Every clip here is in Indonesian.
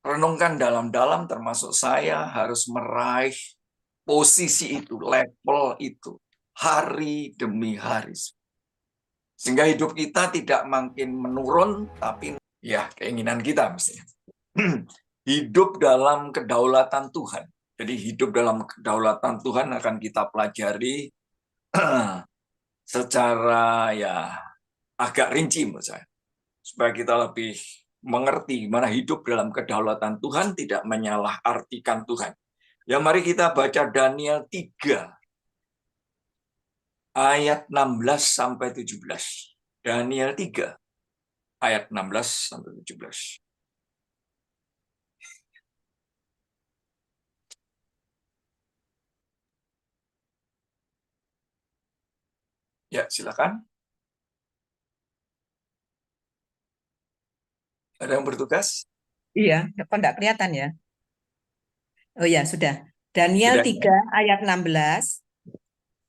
renungkan dalam-dalam, termasuk saya harus meraih posisi itu, level itu, hari demi hari. Sehingga hidup kita tidak makin menurun, tapi ya keinginan kita mestinya. Hidup dalam kedaulatan Tuhan. Jadi hidup dalam kedaulatan Tuhan akan kita pelajari secara ya agak rinci menurut saya. Supaya kita lebih mengerti gimana hidup dalam kedaulatan Tuhan, tidak menyalahartikan Tuhan. Ya mari kita baca Daniel 3 ayat 16 sampai 17. Daniel 3 ayat 16 sampai 17. Ya, silakan. Ada yang bertugas? Iya, kok enggak kelihatan ya? Oh ya, sudah. Daniel Sudah ya? 3 ayat 16.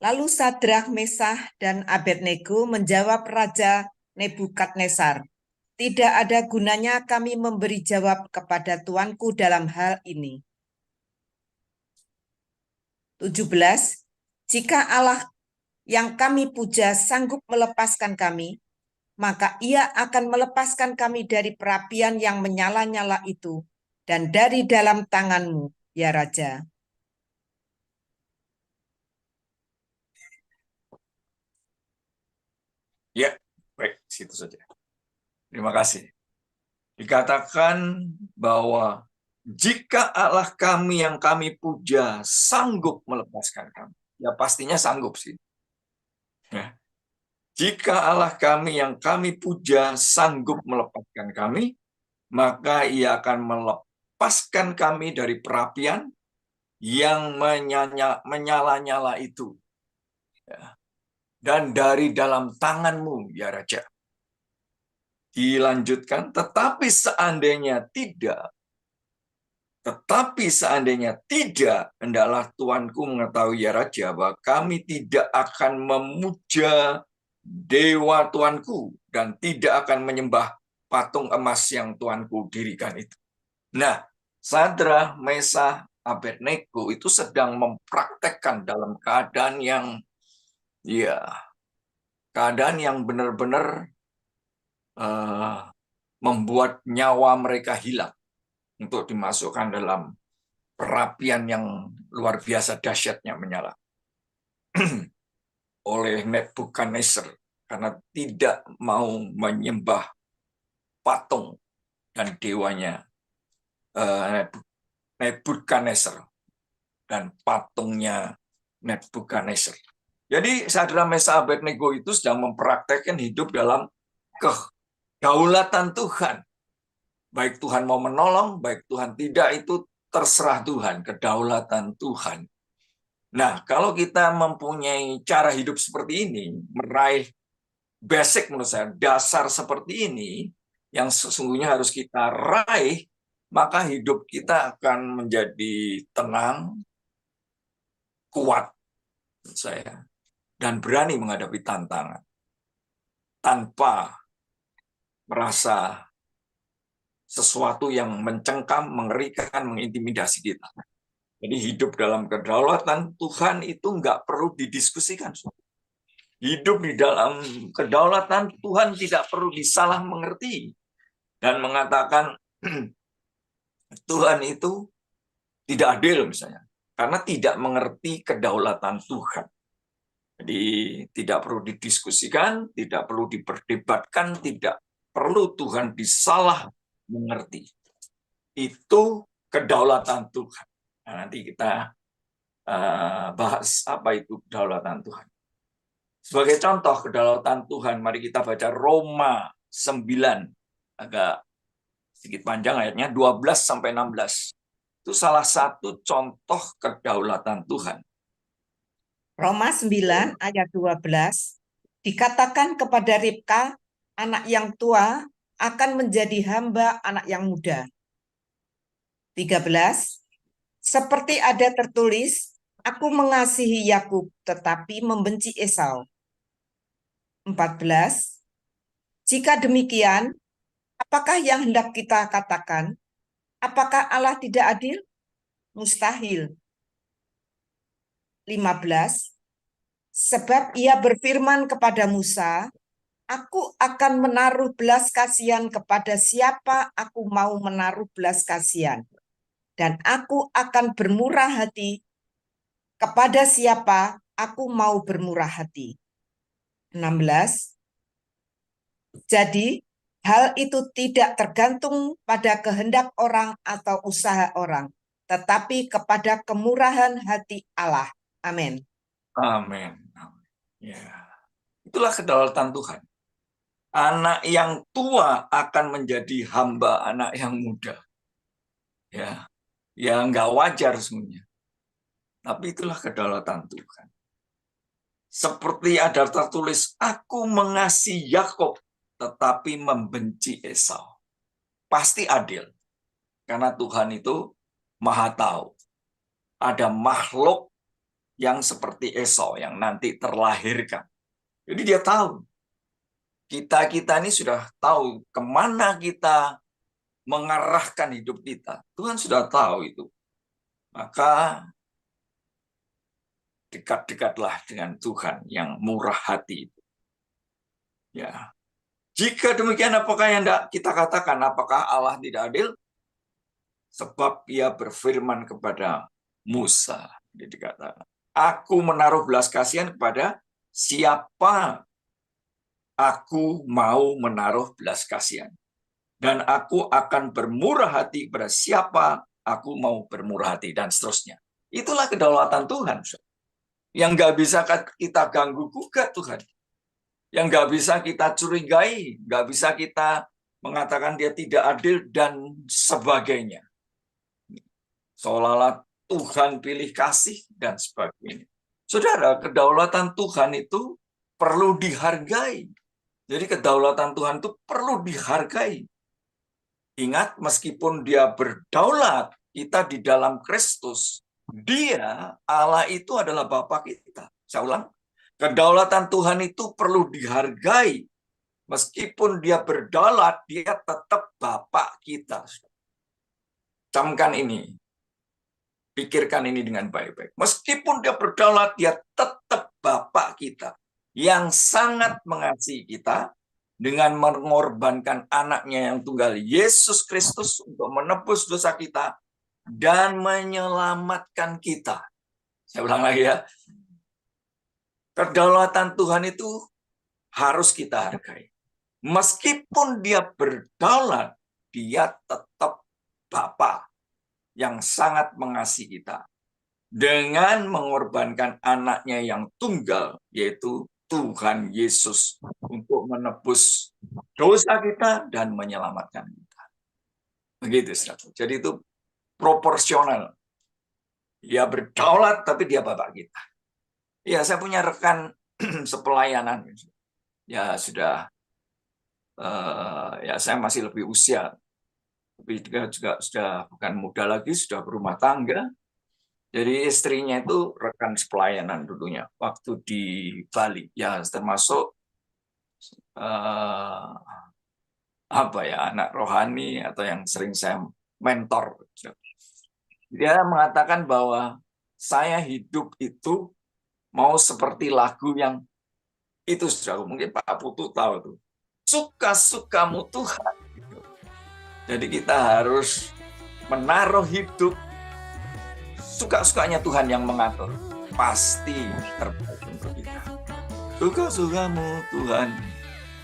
Lalu Sadrak, Mesah, dan Abednego menjawab Raja Nebukadnezar, tidak ada gunanya kami memberi jawab kepada tuanku dalam hal ini. 17. Jika Allah yang kami puja sanggup melepaskan kami, maka ia akan melepaskan kami dari perapian yang menyala-nyala itu dan dari dalam tanganmu, ya Raja. Ya, baik, situ saja. Terima kasih. Dikatakan bahwa jika Allah kami yang kami puja sanggup melepaskan kami. Ya pastinya sanggup sih. Ya. Jika Allah kami yang kami puja sanggup melepaskan kami, maka ia akan melepaskan kami dari perapian yang menyala-nyala itu. Ya. Dan dari dalam tanganmu, ya Raja. Dilanjutkan, tetapi seandainya tidak, hendaklah tuanku mengetahui ya Raja, bahwa kami tidak akan memuja dewa tuanku dan tidak akan menyembah patung emas yang tuanku dirikan itu. Nah, Sadra, Mesah, Abednego itu sedang mempraktekkan dalam keadaan yang benar-benar membuat nyawa mereka hilang untuk dimasukkan dalam perapian yang luar biasa dahsyatnya menyala oleh Nebukadnezar karena tidak mau menyembah patung dan dewanya Nebukadnezar dan patungnya Nebukadnezar. Jadi Sadrak, Mesah, Abednego itu sedang mempraktekkan hidup dalam kedaulatan Tuhan. Baik Tuhan mau menolong, baik Tuhan tidak, itu terserah Tuhan, kedaulatan Tuhan. Nah, kalau kita mempunyai cara hidup seperti ini, meraih basic menurut saya, dasar seperti ini, yang sesungguhnya harus kita raih, maka hidup kita akan menjadi tenang, kuat, menurut saya, dan berani menghadapi tantangan, tanpa merasa sesuatu yang mencengkam, mengerikan, mengintimidasi kita. Jadi hidup dalam kedaulatan Tuhan itu nggak perlu didiskusikan. Hidup di dalam kedaulatan Tuhan tidak perlu disalah mengerti dan mengatakan Tuhan itu tidak adil misalnya karena tidak mengerti kedaulatan Tuhan. Jadi tidak perlu didiskusikan, tidak perlu diperdebatkan, tidak perlu Tuhan disalah mengerti. Itu kedaulatan Tuhan. Nah, nanti kita bahas apa itu kedaulatan Tuhan. Sebagai contoh kedaulatan Tuhan, mari kita baca Roma 9, agak sedikit panjang ayatnya, 12 sampai 16. Itu salah satu contoh kedaulatan Tuhan. Roma 9 ayat 12 dikatakan kepada Ribka, anak yang tua akan menjadi hamba anak yang muda. 13. Seperti ada tertulis, aku mengasihi Yakub tetapi membenci Esau. 14. Jika demikian, apakah yang hendak kita katakan? Apakah Allah tidak adil? Mustahil. 15. Sebab ia berfirman kepada Musa, aku akan menaruh belas kasihan kepada siapa aku mau menaruh belas kasihan. Dan aku akan bermurah hati kepada siapa aku mau bermurah hati. 16. Jadi, hal itu tidak tergantung pada kehendak orang atau usaha orang, tetapi kepada kemurahan hati Allah. Amin. Amin. Amin. Ya. Itulah kedaulatan Tuhan. Anak yang tua akan menjadi hamba anak yang muda. Ya, ya nggak wajar sebenarnya. Tapi itulah kedaulatan Tuhan. Seperti ada tertulis, aku mengasihi Yakob, tetapi membenci Esau. Pasti adil. Karena Tuhan itu maha tahu. Ada makhluk yang seperti Esau yang nanti terlahirkan. Jadi dia tahu. Kita ini sudah tahu kemana kita mengarahkan hidup kita. Tuhan sudah tahu itu. Maka dekat-dekatlah dengan Tuhan yang murah hati. Ya. Jika demikian, apakah yang kita katakan? Apakah Allah tidak adil? Sebab ia berfirman kepada Musa. Jadi dikatakan, aku menaruh belas kasihan kepada siapa aku mau menaruh belas kasihan. Dan aku akan bermurah hati kepada siapa aku mau bermurah hati. Dan seterusnya. Itulah kedaulatan Tuhan. Yang nggak bisa kita ganggu gugat Tuhan. Yang nggak bisa kita curigai. Nggak bisa kita mengatakan dia tidak adil dan sebagainya. Seolah-olah Tuhan pilih kasih dan sebagainya. Saudara, kedaulatan Tuhan itu perlu dihargai. Jadi kedaulatan Tuhan itu perlu dihargai. Ingat, meskipun dia berdaulat, kita di dalam Kristus, dia, Allah itu adalah Bapa kita. Saya ulang, kedaulatan Tuhan itu perlu dihargai. Meskipun dia berdaulat, dia tetap Bapa kita. Camkan ini. Pikirkan ini dengan baik-baik. Meskipun dia berdaulat, dia tetap Bapa kita. Yang sangat mengasihi kita, dengan mengorbankan anaknya yang tunggal, Yesus Kristus, untuk menebus dosa kita dan menyelamatkan kita. Saya ulang lagi ya. Kedaulatan Tuhan itu harus kita hargai. Meskipun dia berdaulat, dia tetap Bapa yang sangat mengasihi kita. Dengan mengorbankan anaknya yang tunggal, yaitu Tuhan Yesus, untuk menebus dosa kita dan menyelamatkan kita. Begitu, saudara. Jadi itu proporsional. Dia berdaulat, tapi dia Bapak kita. Ya, saya punya rekan sepelayanan. Ya, sudah, ya saya masih lebih usia. Tapi dia juga sudah bukan muda lagi, sudah berumah tangga. Jadi istrinya itu rekan sepelayanan dulunya waktu di Bali, ya termasuk anak rohani atau yang sering saya mentor. Dia mengatakan bahwa saya hidup itu mau seperti lagu yang itu, sudah mungkin Pak Putu tahu tuh, suka-sukamu Tuhan. Jadi kita harus menaruh hidup suka-sukanya Tuhan yang mengatur. Pasti terbaik untuk kita. Suka-sukamu Tuhan.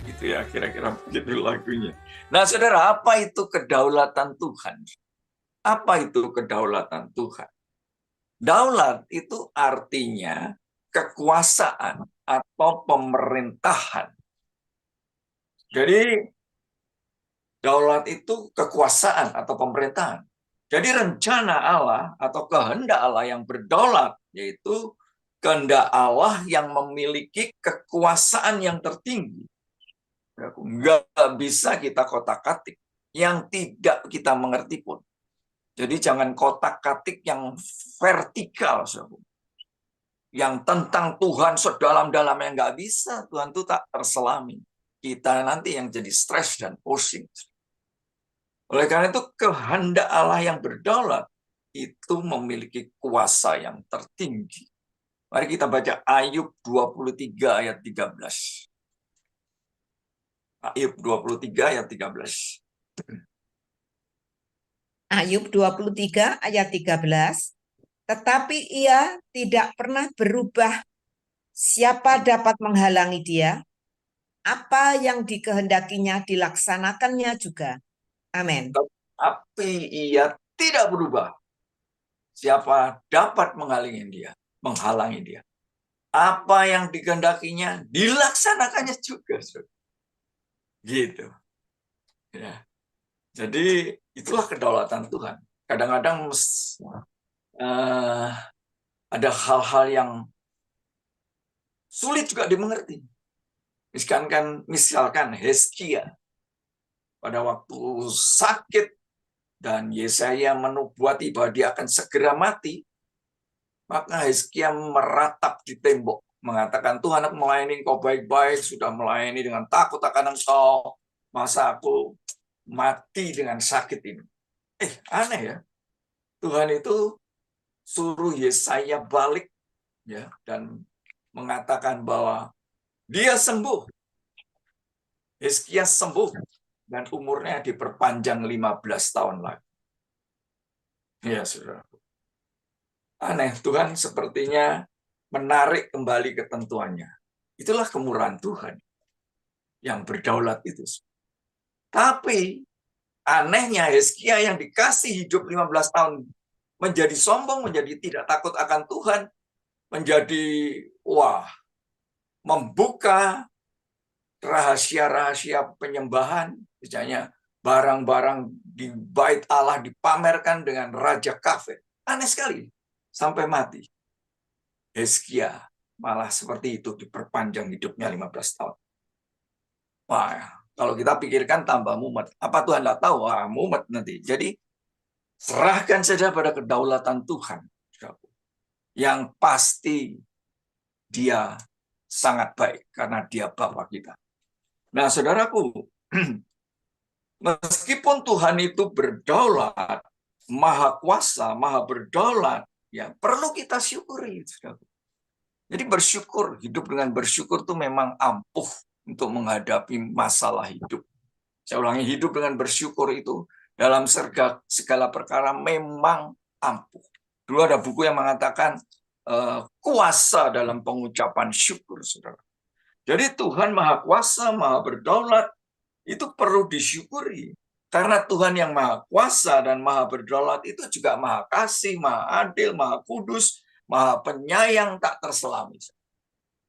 Itu ya kira-kira begitu lagunya. Nah saudara, apa itu kedaulatan Tuhan? Apa itu kedaulatan Tuhan? Daulat itu artinya kekuasaan atau pemerintahan. Jadi daulat itu kekuasaan atau pemerintahan. Jadi rencana Allah atau kehendak Allah yang berdaulat, yaitu kehendak Allah yang memiliki kekuasaan yang tertinggi. Nggak bisa kita kotak-katik, yang tidak kita mengerti pun. Jadi jangan kotak-katik yang vertikal, yang tentang Tuhan sedalam-dalamnya, nggak bisa. Tuhan itu tak terselami. Kita nanti yang jadi stres dan pusing. Oleh karena itu kehendak Allah yang berdaulat itu memiliki kuasa yang tertinggi. Mari kita baca Ayub 23 ayat 13. Ayub 23 ayat 13. Ayub 23 ayat 13. Tetapi ia tidak pernah berubah. Siapa dapat menghalangi dia? Apa yang dikehendakinya dilaksanakannya juga. Amin. Tapi ia tidak berubah. Siapa dapat menghalangi dia? Menghalangi dia. Apa yang dikehendakinya dilaksanakannya juga. Gitu. Ya. Jadi itulah kedaulatan Tuhan. Kadang-kadang ada hal-hal yang sulit juga dimengerti. Misalkan Hizkia pada waktu sakit dan Yesaya menubuati bahwa dia akan segera mati, maka Hizkia meratap di tembok, mengatakan, Tuhan, aku melayani Engkau baik-baik, sudah melayani dengan takut akan Engkau, masa aku mati dengan sakit ini? Aneh ya, Tuhan itu suruh Yesaya balik ya dan mengatakan bahwa dia sembuh. Hizkia sembuh dan umurnya diperpanjang 15 tahun lagi. Ya, Saudara. Aneh, Tuhan sepertinya menarik kembali ketentuannya. Itulah kemurahan Tuhan yang berdaulat itu. Tapi anehnya Hizkia yang dikasih hidup 15 tahun menjadi sombong, menjadi tidak takut akan Tuhan, menjadi membuka rahasia-rahasia penyembahan, misalnya barang-barang di bait Allah dipamerkan dengan raja kafir. Aneh sekali, sampai mati. Hizkia malah seperti itu, diperpanjang hidupnya 15 tahun. Wah, kalau kita pikirkan tambah mumet. Apa Tuhan tidak tahu? Wah, mumet nanti. Jadi, serahkan saja pada kedaulatan Tuhan. Yang pasti dia sangat baik, karena dia Bapa kita. Nah, saudaraku, meskipun Tuhan itu berdaulat, maha kuasa, maha berdaulat, ya perlu kita syukuri. Jadi bersyukur, hidup dengan bersyukur itu memang ampuh untuk menghadapi masalah hidup. Saya ulangi, hidup dengan bersyukur itu dalam segala perkara memang ampuh. Dulu ada buku yang mengatakan kuasa dalam pengucapan syukur, saudara. Jadi Tuhan maha kuasa, maha berdaulat, itu perlu disyukuri. Karena Tuhan yang maha kuasa dan maha berdaulat itu juga maha kasih, maha adil, maha kudus, maha penyayang, tak terselami.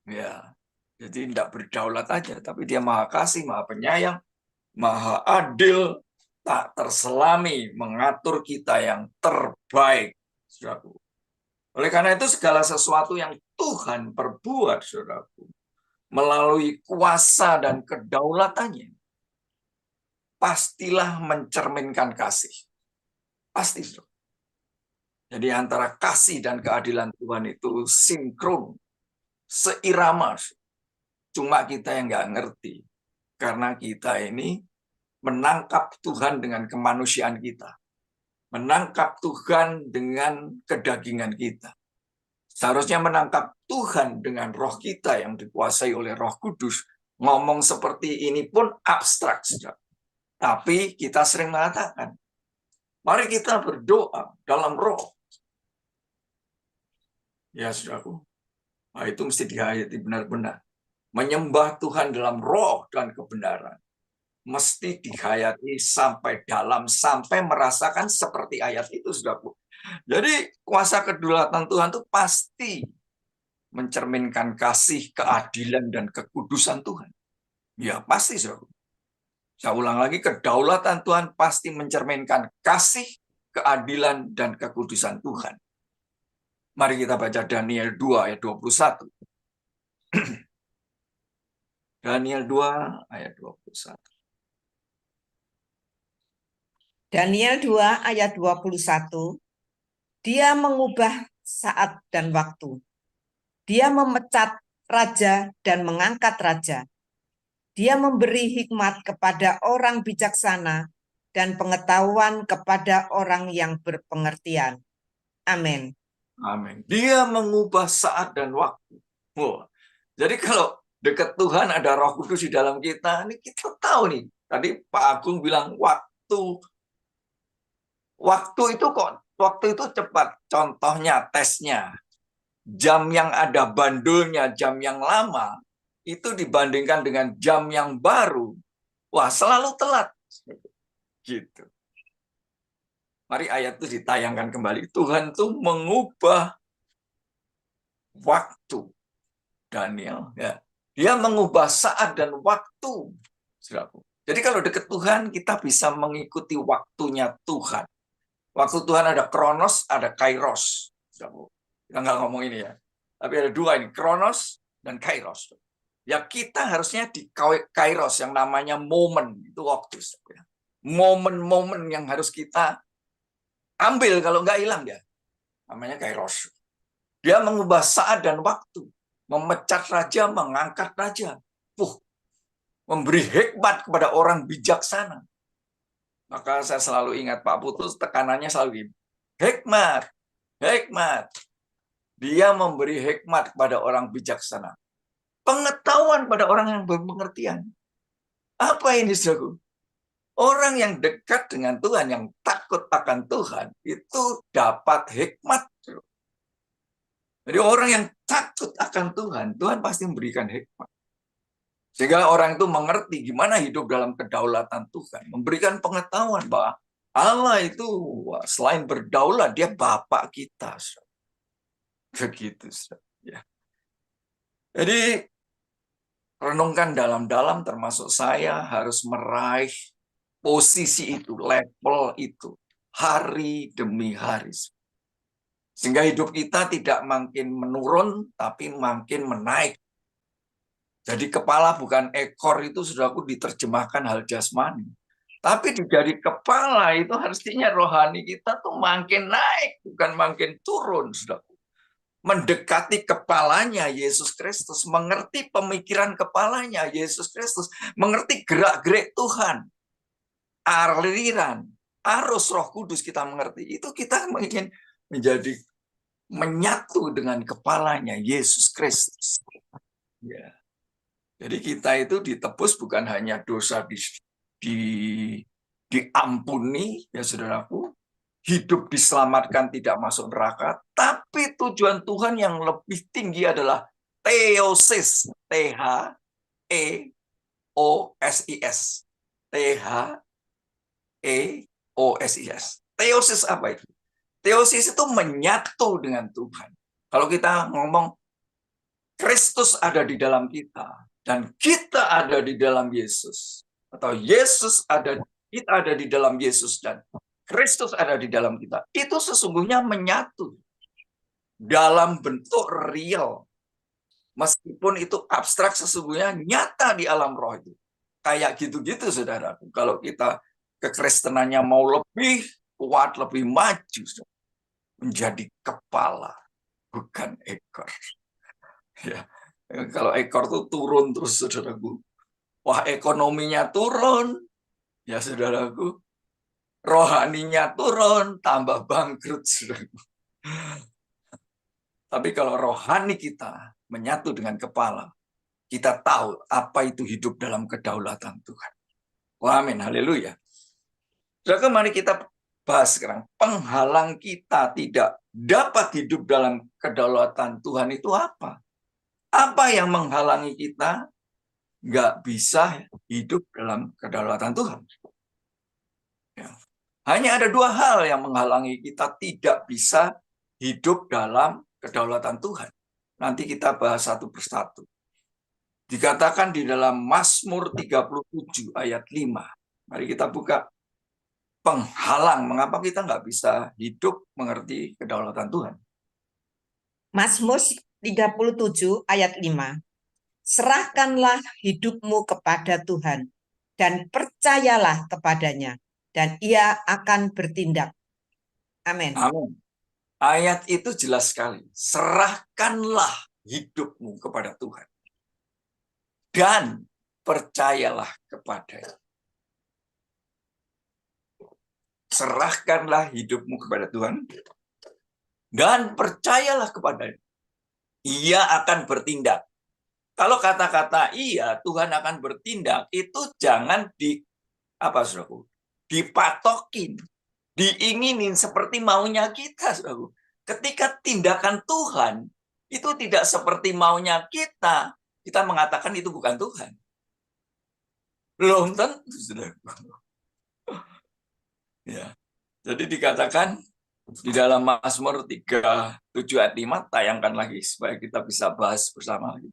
Ya, jadi tidak berdaulat aja, tapi dia maha kasih, maha penyayang, maha adil, tak terselami, mengatur kita yang terbaik. Saudaraku. Oleh karena itu segala sesuatu yang Tuhan perbuat, saudaraku, melalui kuasa dan kedaulatannya, pastilah mencerminkan kasih. Pasti. Jadi antara kasih dan keadilan Tuhan itu sinkron, seirama. Cuma kita yang nggak ngerti. Karena kita ini menangkap Tuhan dengan kemanusiaan kita. Menangkap Tuhan dengan kedagingan kita. Seharusnya menangkap Tuhan dengan roh kita yang dikuasai oleh Roh Kudus. Ngomong seperti ini pun abstrak. Tapi kita sering mengatakan, mari kita berdoa dalam roh. Ya, saudaraku. Nah, itu mesti dihayati benar-benar. Menyembah Tuhan dalam roh dan kebenaran. Mesti dihayati sampai dalam, sampai merasakan seperti ayat itu, saudaraku. Jadi kuasa kedaulatan Tuhan itu pasti mencerminkan kasih, keadilan, dan kekudusan Tuhan. Ya, pasti, saudaraku. Saya ulang lagi, kedaulatan Tuhan pasti mencerminkan kasih, keadilan, dan kekudusan Tuhan. Mari kita baca Daniel 2 ayat 21. Daniel 2 ayat 21. Daniel 2 ayat 21. Dia mengubah saat dan waktu. Dia memecat raja dan mengangkat raja. Dia memberi hikmat kepada orang bijaksana dan pengetahuan kepada orang yang berpengertian. Amin. Amin. Dia mengubah saat dan waktu. Wah. Jadi kalau dekat Tuhan ada Roh Kudus di dalam kita, ini kita tahu nih. Tadi Pak Agung bilang waktu itu cepat. Contohnya tesnya. Jam yang ada bandulnya, jam yang lama, itu dibandingkan dengan jam yang baru, wah selalu telat. Gitu. Mari ayat itu ditayangkan kembali. Tuhan tuh mengubah waktu. Daniel, ya. Dia mengubah saat dan waktu. Saudaraku. Jadi kalau dekat Tuhan, kita bisa mengikuti waktunya Tuhan. Waktu Tuhan ada kronos, ada kairos. Saudaraku. Kita nggak ngomong ini ya. Tapi ada dua ini, kronos dan kairos. Ya kita harusnya di kairos yang namanya momen. Itu waktu. Momen-momen yang harus kita ambil kalau nggak hilang ya. Namanya kairos. Dia mengubah saat dan waktu. Memecat raja, mengangkat raja. Memberi hikmat kepada orang bijaksana. Maka saya selalu ingat Pak Putus, tekanannya selalu gini. Hikmat, hikmat. Dia memberi hikmat kepada orang bijaksana. Pengetahuan pada orang yang berpengertian. Apa ini, saudaraku? Orang yang dekat dengan Tuhan, yang takut akan Tuhan, itu dapat hikmat. Jadi orang yang takut akan Tuhan, Tuhan pasti memberikan hikmat. Sehingga orang itu mengerti gimana hidup dalam kedaulatan Tuhan. Memberikan pengetahuan bahwa Allah itu selain berdaulat, dia Bapa kita. Begitu. Ya. Jadi renungkan dalam-dalam termasuk saya harus meraih posisi itu, level itu, hari demi hari. Sehingga hidup kita tidak makin menurun, tapi makin menaik. Jadi kepala bukan ekor itu sudah aku diterjemahkan hal jasmani. Tapi dari kepala itu artinya rohani kita tuh makin naik, bukan makin turun, saudaraku. Mendekati kepalanya Yesus Kristus, mengerti pemikiran kepalanya Yesus Kristus, mengerti gerak-gerik Tuhan, aliran, arus Roh Kudus kita mengerti. Itu kita ingin menjadi menyatu dengan kepalanya Yesus Kristus. Ya. Jadi kita itu ditebus bukan hanya dosa diampuni, ya saudaraku, hidup diselamatkan tidak masuk neraka, tapi tujuan Tuhan yang lebih tinggi adalah theosis, T-H-E-O-S-I-S, T-H-E-O-S-I-S. Theosis apa itu? Theosis itu menyatu dengan Tuhan. Kalau kita ngomong Kristus ada di dalam kita dan kita ada di dalam Yesus, atau kita ada di dalam Yesus dan Kristus ada di dalam kita, itu sesungguhnya menyatu dalam bentuk real. Meskipun itu abstrak, sesungguhnya nyata di alam roh itu. Kayak gitu-gitu, saudaraku. Kalau kita kekristenannya mau lebih kuat, lebih maju, menjadi kepala, bukan ekor. Ya, kalau ekor tuh turun terus, saudaraku. Wah, ekonominya turun, ya saudaraku. Rohaninya turun, tambah bangkrut, saudaraku. Tapi kalau rohani kita menyatu dengan kepala, kita tahu apa itu hidup dalam kedaulatan Tuhan. Amin, haleluya. Saudaraku, mari kita bahas sekarang. Penghalang kita tidak dapat hidup dalam kedaulatan Tuhan itu apa? Apa yang menghalangi kita nggak bisa hidup dalam kedaulatan Tuhan? Ya. Hanya ada dua hal yang menghalangi kita tidak bisa hidup dalam kedaulatan Tuhan. Nanti kita bahas satu persatu. Dikatakan di dalam Mazmur 37 ayat 5. Mari kita buka. Penghalang, mengapa kita nggak bisa hidup mengerti kedaulatan Tuhan? Mazmur 37 ayat 5. Serahkanlah hidupmu kepada Tuhan dan percayalah kepadanya dan ia akan bertindak. Amin. Amin. Ayat itu jelas sekali. Serahkanlah hidupmu kepada Tuhan dan percayalah kepadanya. serahkanlah hidupmu kepada Tuhan dan percayalah kepadanya. Ia akan bertindak. Kalau kata-kata iya, Tuhan akan bertindak, itu jangan saudaraku, dipatokin, diinginin seperti maunya kita, saudaraku. Ketika tindakan Tuhan itu tidak seperti maunya kita mengatakan itu bukan Tuhan. Belum tentu, saudaraku. Ya. Jadi dikatakan di dalam Mazmur 37 ayat 5, tayangkan lagi supaya kita bisa bahas bersama lagi.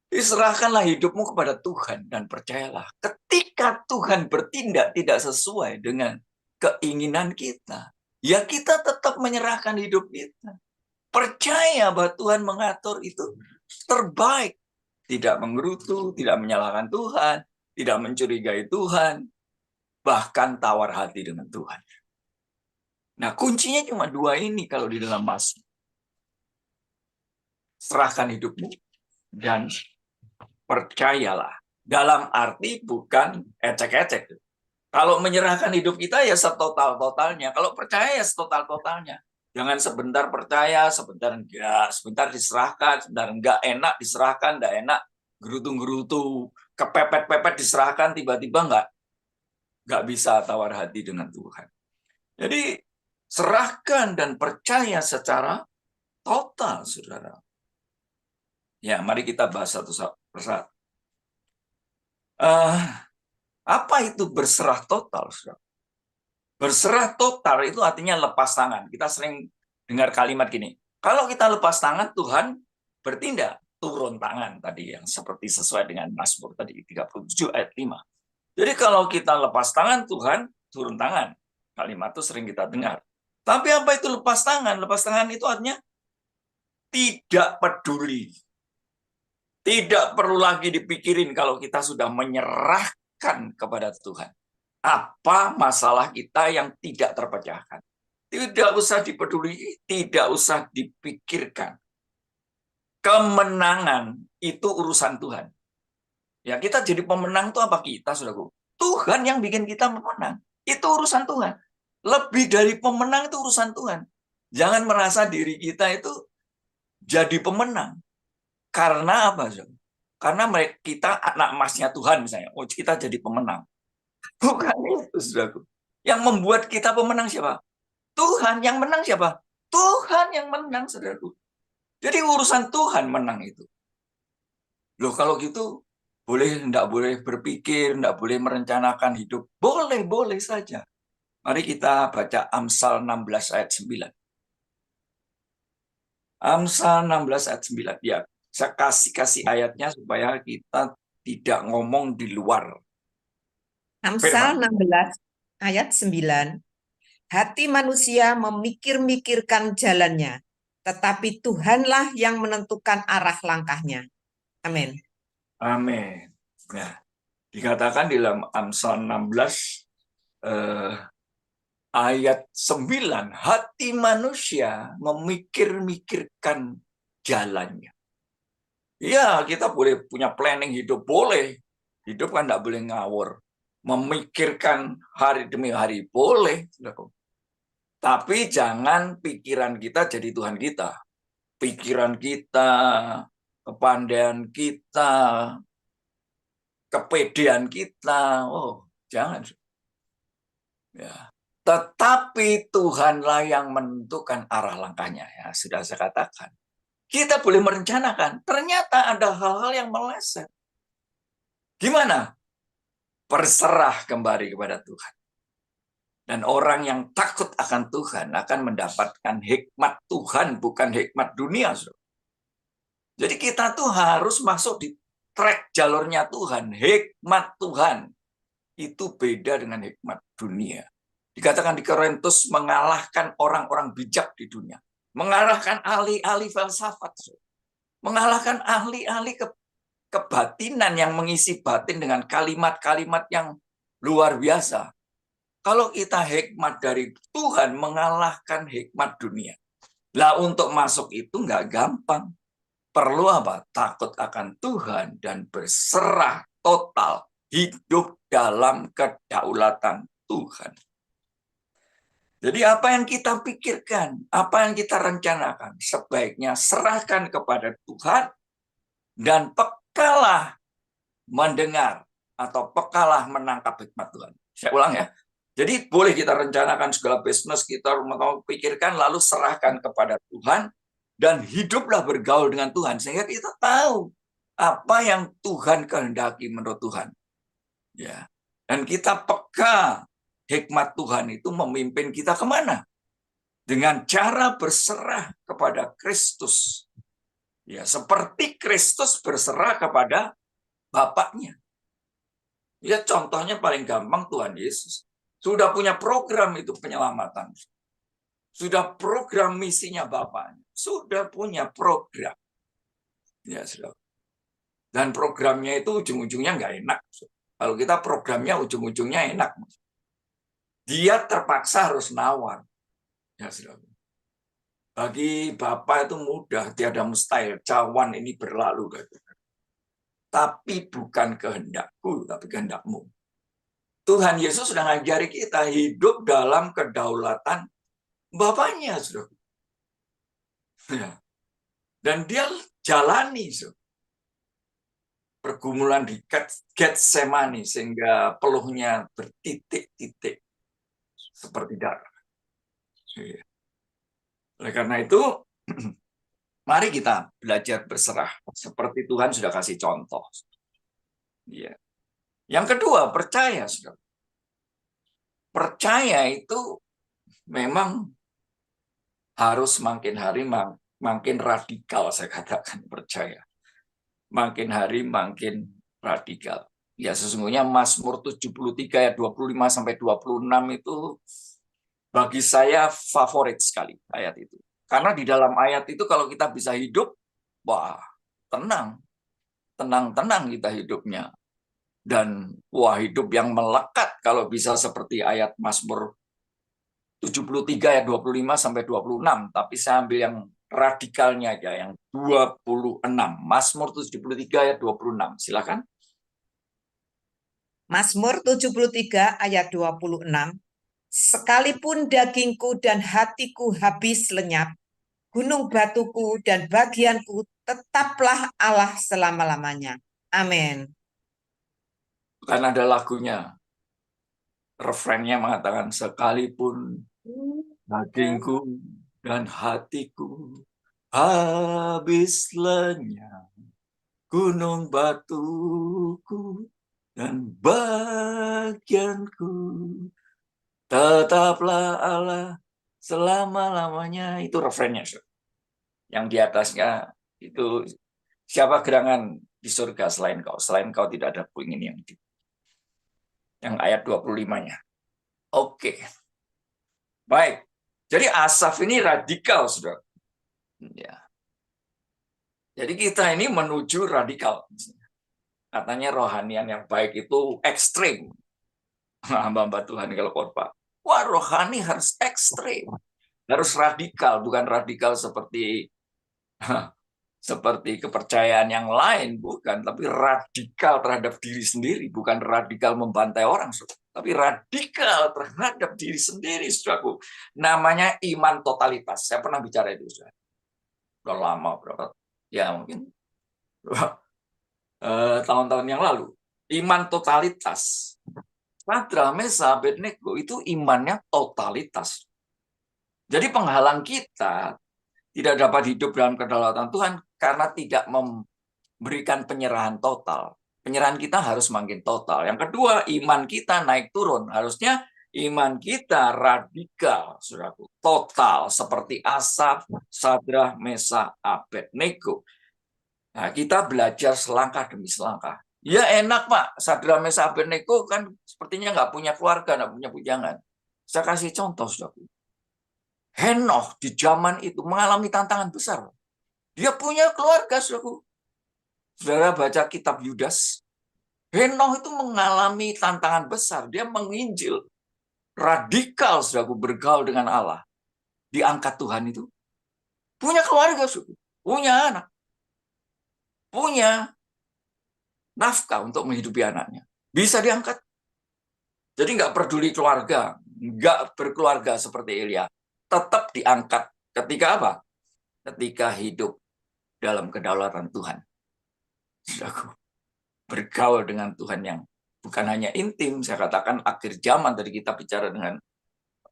Diserahkanlah hidupmu kepada Tuhan dan percayalah, ketika Tuhan bertindak tidak sesuai dengan keinginan kita, ya kita tetap menyerahkan hidup kita. Percaya bahwa Tuhan mengatur itu terbaik. Tidak menggerutu, tidak menyalahkan Tuhan, tidak mencurigai Tuhan, bahkan tawar hati dengan Tuhan. Nah, kuncinya cuma dua ini kalau di dalam Mazmur. Serahkan hidupmu dan percayalah. Dalam arti bukan ecek-ecek. Kalau menyerahkan hidup kita ya setotal-totalnya. Kalau percaya ya setotal-totalnya. Jangan sebentar percaya, sebentar enggak. Sebentar diserahkan, sebentar enggak. Enak diserahkan, enggak enak. Gerutu-gerutu, kepepet-pepet diserahkan, tiba-tiba enggak bisa tawar hati dengan Tuhan. Jadi serahkan dan percaya secara total, saudara. Ya, mari kita bahas satu persatu. Apa itu berserah total, saudara? Berserah total itu artinya lepas tangan. Kita sering dengar kalimat gini, kalau kita lepas tangan, Tuhan bertindak. Turun tangan tadi, yang seperti sesuai dengan Mazmur tadi, 37 ayat 5. Jadi kalau kita lepas tangan, Tuhan turun tangan. Kalimat itu sering kita dengar. Tapi apa itu lepas tangan? Lepas tangan itu artinya tidak peduli. Tidak perlu lagi dipikirin kalau kita sudah menyerahkan kepada Tuhan. Apa masalah kita yang tidak terpecahkan? Tidak usah dipeduli, tidak usah dipikirkan. Kemenangan itu urusan Tuhan. Ya, kita jadi pemenang itu apa kita, saudaraku? Tuhan yang bikin kita pemenang. Itu urusan Tuhan. Lebih dari pemenang itu urusan Tuhan. Jangan merasa diri kita itu jadi pemenang. Karena apa, saudara? Karena kita anak emasnya Tuhan misalnya. Oh, kita jadi pemenang. Bukan itu, saudaraku. Yang membuat kita pemenang siapa? Tuhan. Yang menang siapa? Tuhan yang menang, saudaraku. Jadi urusan Tuhan menang itu. Loh, kalau gitu enggak boleh berpikir, enggak boleh merencanakan hidup. Boleh saja. Mari kita baca Amsal 16 ayat 9. Amsal 16 ayat 9. Ya, saya kasih ayatnya supaya kita tidak ngomong di luar. Amsal 16 ayat 9. Hati manusia memikir-mikirkan jalannya, tetapi Tuhanlah yang menentukan arah langkahnya. Amin. Amin. Nah, dikatakan di dalam Amsal 16 ayat 9, hati manusia memikir-mikirkan jalannya. Ya, kita boleh punya planning hidup, boleh. Hidup kan enggak boleh ngawur. Memikirkan hari demi hari, boleh. Tapi jangan pikiran kita jadi Tuhan kita. Pikiran kita, kepandaian kita, kepedean kita, oh jangan. Ya. Tetapi Tuhanlah yang menentukan arah langkahnya. Ya, sudah saya katakan. Kita boleh merencanakan. Ternyata ada hal-hal yang meleset. Gimana? Berserah kembali kepada Tuhan. Dan orang yang takut akan Tuhan akan mendapatkan hikmat Tuhan, bukan hikmat dunia. Jadi kita tuh harus masuk di track jalurnya Tuhan. Hikmat Tuhan itu beda dengan hikmat dunia. Dikatakan di Korintus mengalahkan orang-orang bijak di dunia. Mengalahkan ahli-ahli filsafat. Mengalahkan ahli-ahli kebatinan yang mengisi batin dengan kalimat-kalimat yang luar biasa. Kalau kita hikmat dari Tuhan mengalahkan hikmat dunia. Lah untuk masuk itu nggak gampang. Perlu apa? Takut akan Tuhan dan berserah total hidup dalam kedaulatan Tuhan. Jadi apa yang kita pikirkan, apa yang kita rencanakan, sebaiknya serahkan kepada Tuhan dan pekalah mendengar atau pekalah menangkap hikmat Tuhan. Saya ulang ya. Jadi boleh kita rencanakan segala bisnis kita, rumah tangga, pikirkan, lalu serahkan kepada Tuhan dan hiduplah bergaul dengan Tuhan sehingga kita tahu apa yang Tuhan kehendaki menurut Tuhan. Ya. Dan kita peka hikmat Tuhan itu memimpin kita kemana? Dengan cara berserah kepada Kristus. Ya, seperti Kristus berserah kepada Bapaknya. Ya, contohnya paling gampang Tuhan Yesus. Sudah punya program itu penyelamatan. Sudah program misinya Bapaknya. Sudah punya program. Ya, sudah. Dan programnya itu ujung-ujungnya nggak enak. Kalau kita programnya ujung-ujungnya enak. Dia terpaksa harus nawar. Ya, sudah. Bagi Bapak itu mudah, tiada mustahil. Cawan ini berlalu. Tapi bukan kehendakku, tapi kehendakmu. Tuhan Yesus sudah ngajari kita hidup dalam kedaulatan Bapaknya. Ya. Dan dia jalani pergumulan di Getsemani sehingga peluhnya bertitik-titik seperti darah. Ya. Oleh karena itu, mari kita belajar berserah seperti Tuhan sudah kasih contoh. Ya. Yang kedua, percaya. Percaya itu memang harus makin hari makin radikal, saya katakan percaya. Makin hari makin radikal. Ya sesungguhnya Mazmur 73 ayat 25 sampai 26 itu bagi saya favorit sekali ayat itu. Karena di dalam ayat itu kalau kita bisa hidup, wah, tenang. Tenang-tenang kita hidupnya. Dan wah, hidup yang melekat kalau bisa seperti ayat Mazmur 73 ayat 25 sampai 26, tapi saya ambil yang radikalnya aja yang 26. Mazmur 73 ayat 26. Silakan. Mazmur 73 ayat 26. Sekalipun dagingku dan hatiku habis lenyap, gunung batuku dan bagianku tetaplah Allah selama-lamanya. Amin. Kan ada lagunya. Refrennya mengatakan sekalipun dagingku dan hatiku habis lenyap, gunung batuku dan bagianku tetaplah Allah selama-lamanya. Itu refrennya. Yang di atasnya itu siapa gerangan di surga selain kau? Selain kau tidak ada ku ingin yang ayat 25-nya. Oke. Baik. Jadi Asaf ini radikal, Saudara. Ya. Jadi kita ini menuju radikal. Katanya rohanian yang baik itu ekstrim. Hamba-hamba Tuhan kalau khotbah. Wah, rohani harus ekstrim. Harus radikal, bukan radikal seperti kepercayaan yang lain, bukan, tapi radikal terhadap diri sendiri, bukan radikal membantai orang, tapi radikal terhadap diri sendiri, saudaraku. Namanya iman totalitas. Saya pernah bicara itu, saudara. Udah lama, berapa? Ya mungkin tahun-tahun yang lalu. Iman totalitas. Sadrak, Mesah, Abednego itu imannya totalitas. Jadi penghalang kita tidak dapat hidup dalam kedaulatan Tuhan karena tidak memberikan penyerahan total. Penyerahan kita harus makin total. Yang kedua, iman kita naik turun. Harusnya iman kita radikal, saudaraku. Total, seperti Asaf, Sadrak, Mesah, Abednego. Nah, kita belajar selangkah demi selangkah. Ya enak, Pak. Sadrak, Mesah, Abednego kan sepertinya nggak punya keluarga, nggak punya bujangan. Saya kasih contoh, saudaraku. Henokh di zaman itu mengalami tantangan besar. Dia punya keluarga, saudaraku. Saudara baca kitab Yudas. Henokh itu mengalami tantangan besar. Dia menginjil. Radikal, saudaraku, bergaul dengan Allah. Diangkat Tuhan itu. Punya keluarga, saudaraku. Punya anak. Punya nafkah untuk menghidupi anaknya. Bisa diangkat. Jadi nggak peduli keluarga. nggak berkeluarga seperti Elia, tetap diangkat. Ketika apa? Ketika hidup dalam kedaulatan Tuhan. Saudaraku, bergaul dengan Tuhan yang bukan hanya intim, saya katakan akhir zaman, tadi kita bicara dengan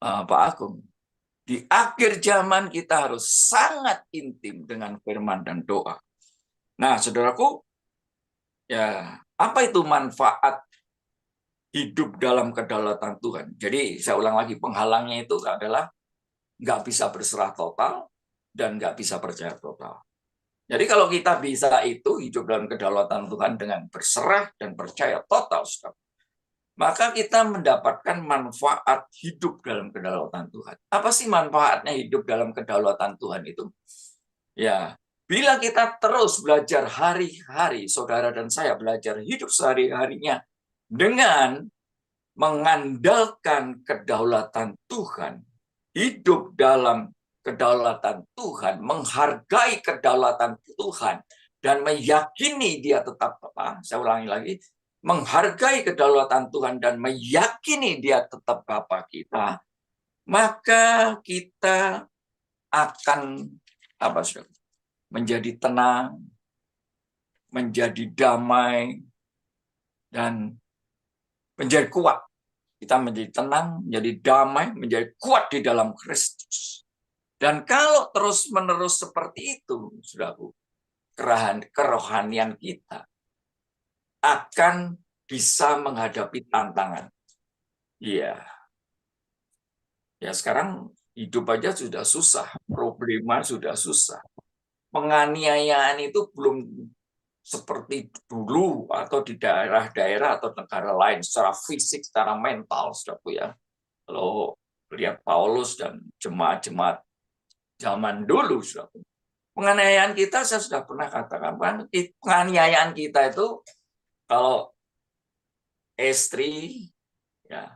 Pak Agung. Di akhir zaman kita harus sangat intim dengan firman dan doa. Nah, saudaraku, ya apa itu manfaat hidup dalam kedaulatan Tuhan? Jadi saya ulang lagi, penghalangnya itu adalah nggak bisa berserah total dan nggak bisa percaya total. Jadi kalau kita bisa itu hidup dalam kedaulatan Tuhan dengan berserah dan percaya total, maka kita mendapatkan manfaat hidup dalam kedaulatan Tuhan. Apa sih manfaatnya hidup dalam kedaulatan Tuhan itu? Ya, bila kita terus belajar hari-hari, saudara dan saya belajar hidup sehari-harinya dengan mengandalkan kedaulatan Tuhan, hidup dalam kedaulatan Tuhan, menghargai kedaulatan Tuhan, dan meyakini dia tetap apa? Saya ulangi lagi, menghargai kedaulatan Tuhan dan meyakini dia tetap Bapa kita, maka kita akan apa? Menjadi tenang, menjadi damai, dan menjadi kuat. Kita menjadi tenang, menjadi damai, menjadi kuat di dalam Kristus. Dan kalau terus-menerus seperti itu, saudaraku, kerohanian kita akan bisa menghadapi tantangan. Iya. Ya sekarang hidup aja sudah susah, problema sudah susah. Penganiayaan itu belum seperti dulu atau di daerah-daerah atau negara lain secara fisik, secara mental, saudaraku ya. Kalau lihat Paulus dan jemaat-jemaat zaman dulu, saudaraku, penganiayaan kita, saya sudah pernah katakan, penganiayaan kita itu kalau istri ya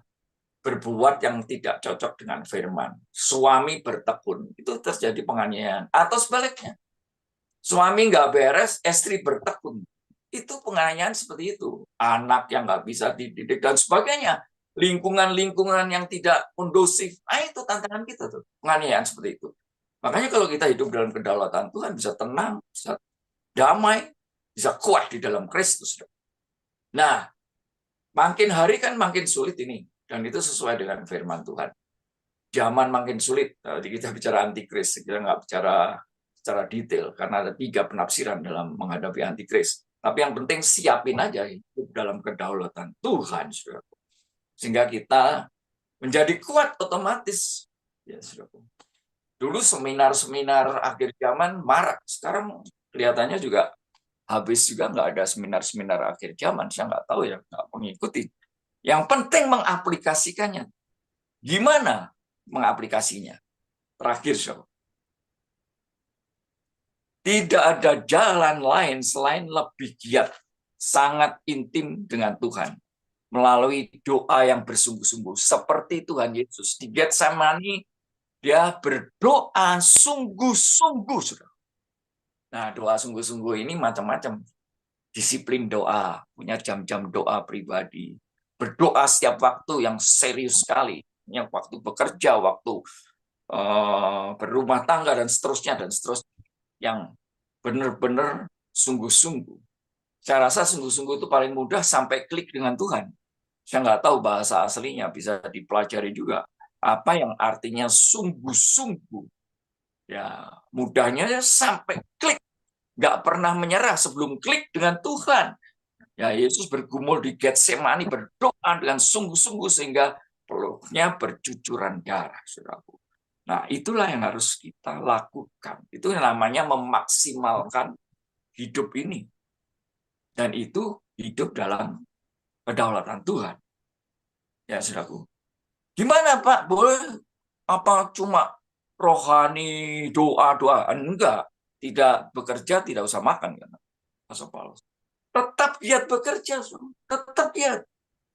berbuat yang tidak cocok dengan firman, suami bertekun, itu terjadi penganiayaan. Atau sebaliknya, suami nggak beres, istri bertekun, itu penganiayaan seperti itu. Anak yang nggak bisa dididik dan sebagainya, lingkungan-lingkungan yang tidak kondusif, itu tantangan kita tuh, penganiayaan seperti itu. Makanya kalau kita hidup dalam kedaulatan Tuhan, bisa tenang, bisa damai, bisa kuat di dalam Kristus. Nah, makin hari kan makin sulit ini, dan itu sesuai dengan firman Tuhan. Zaman makin sulit. Tadi kita bicara antikris, kita nggak bicara secara detail, karena ada 3 penafsiran dalam menghadapi antikris. Tapi yang penting siapin aja hidup dalam kedaulatan Tuhan, saudara. Sehingga kita menjadi kuat otomatis. Ya, saudara. Dulu seminar-seminar akhir zaman marak. Sekarang kelihatannya juga habis juga, nggak ada seminar-seminar akhir zaman. Saya nggak tahu ya, nggak mengikuti. Yang penting mengaplikasikannya. Gimana mengaplikasinya? Terakhir, saudara. Tidak ada jalan lain selain lebih giat, sangat intim dengan Tuhan. Melalui doa yang bersungguh-sungguh. Seperti Tuhan Yesus. Di Getsemani, dia berdoa sungguh-sungguh, saudara. Nah, doa sungguh-sungguh ini macam-macam. Disiplin doa, punya jam-jam doa pribadi. Berdoa setiap waktu yang serius sekali. Yang waktu bekerja, waktu berumah tangga, dan seterusnya, dan seterusnya. Yang benar-benar sungguh-sungguh. Saya rasa sungguh-sungguh itu paling mudah sampai klik dengan Tuhan. Saya nggak tahu bahasa aslinya, bisa dipelajari juga. Apa yang artinya sungguh-sungguh. Ya, mudahnya sampai klik. Nggak pernah menyerah sebelum klik dengan Tuhan. Ya, Yesus bergumul di Getsemani, berdoa dengan sungguh-sungguh sehingga peluknya bercucuran darah, saudaraku. Nah, itulah yang harus kita lakukan. Itu yang namanya memaksimalkan hidup ini. Dan itu hidup dalam kedaulatan Tuhan. Ya, saudaraku. Gimana, Pak? Boleh apa cuma rohani, doa-doa? Enggak. Tidak bekerja, tidak usah makan. Kan? Pastor Paulus. Tetap giat bekerja. Tetap giat.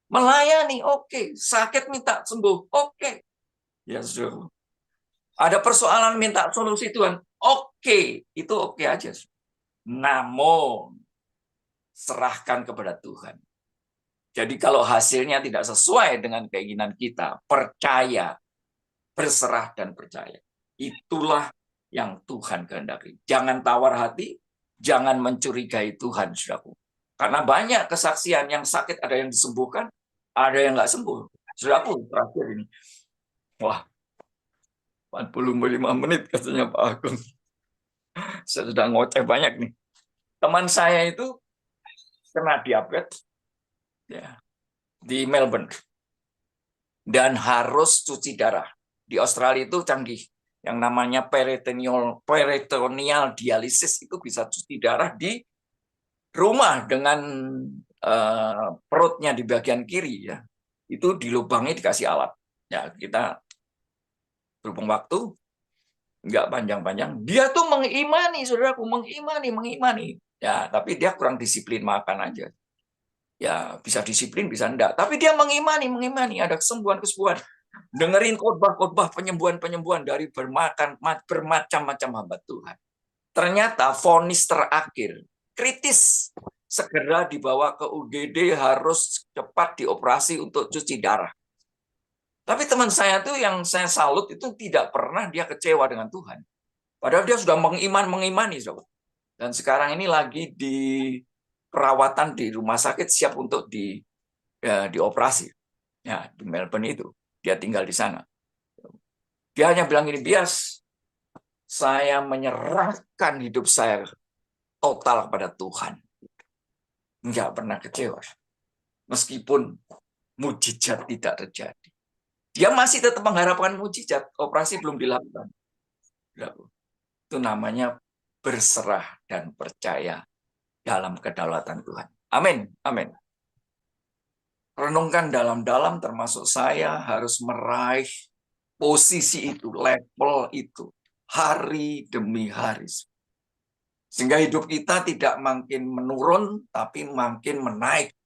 Melayani, oke. Sakit minta sembuh, oke. Ya, saudaraku. Ada persoalan minta solusi Tuhan, oke. Itu oke aja. Namun, serahkan kepada Tuhan. Jadi kalau hasilnya tidak sesuai dengan keinginan kita, percaya, berserah dan percaya. Itulah yang Tuhan kehendaki. Jangan tawar hati, jangan mencurigai Tuhan, saudaraku. Karena banyak kesaksian yang sakit, ada yang disembuhkan, ada yang nggak sembuh. Saudaraku, terakhir ini. Wah, 45 menit katanya Pak Agung. Saya sudah ngoceh banyak nih. Teman saya itu kena diabetes ya, di Melbourne. Dan harus cuci darah. Di Australia itu canggih. Yang namanya peritoneal dialisis itu bisa cuci darah di rumah dengan perutnya di bagian kiri ya. Itu dilubangi dikasih alat. Ya, kita berhubung waktu nggak panjang-panjang. Dia tuh mengimani, saudaraku, mengimani. Ya, tapi dia kurang disiplin makan aja. Ya, bisa disiplin, bisa enggak. Tapi dia mengimani ada kesembuhan-kesembuhan. Dengerin khotbah-khotbah penyembuhan-penyembuhan dari bermacam-macam hamba Tuhan. Ternyata vonis terakhir kritis, segera dibawa ke UGD, harus cepat dioperasi untuk cuci darah. Tapi teman saya tuh yang saya salut itu tidak pernah dia kecewa dengan Tuhan. Padahal dia sudah mengimani. Dan sekarang ini lagi di perawatan di rumah sakit, siap untuk dioperasi. Ya, di Melbourne itu. Dia tinggal di sana. Dia hanya bilang ini, Bias, saya menyerahkan hidup saya total kepada Tuhan. Enggak pernah kecewa. Meskipun mujizat tidak terjadi. Dia masih tetap mengharapkan mujizat. Operasi belum dilakukan. Itu namanya berserah dan percaya dalam kedaulatan Tuhan. Amin. Amin. Renungkan dalam-dalam, termasuk saya harus meraih posisi itu, level itu, hari demi hari. Sehingga hidup kita tidak makin menurun, tapi makin menaik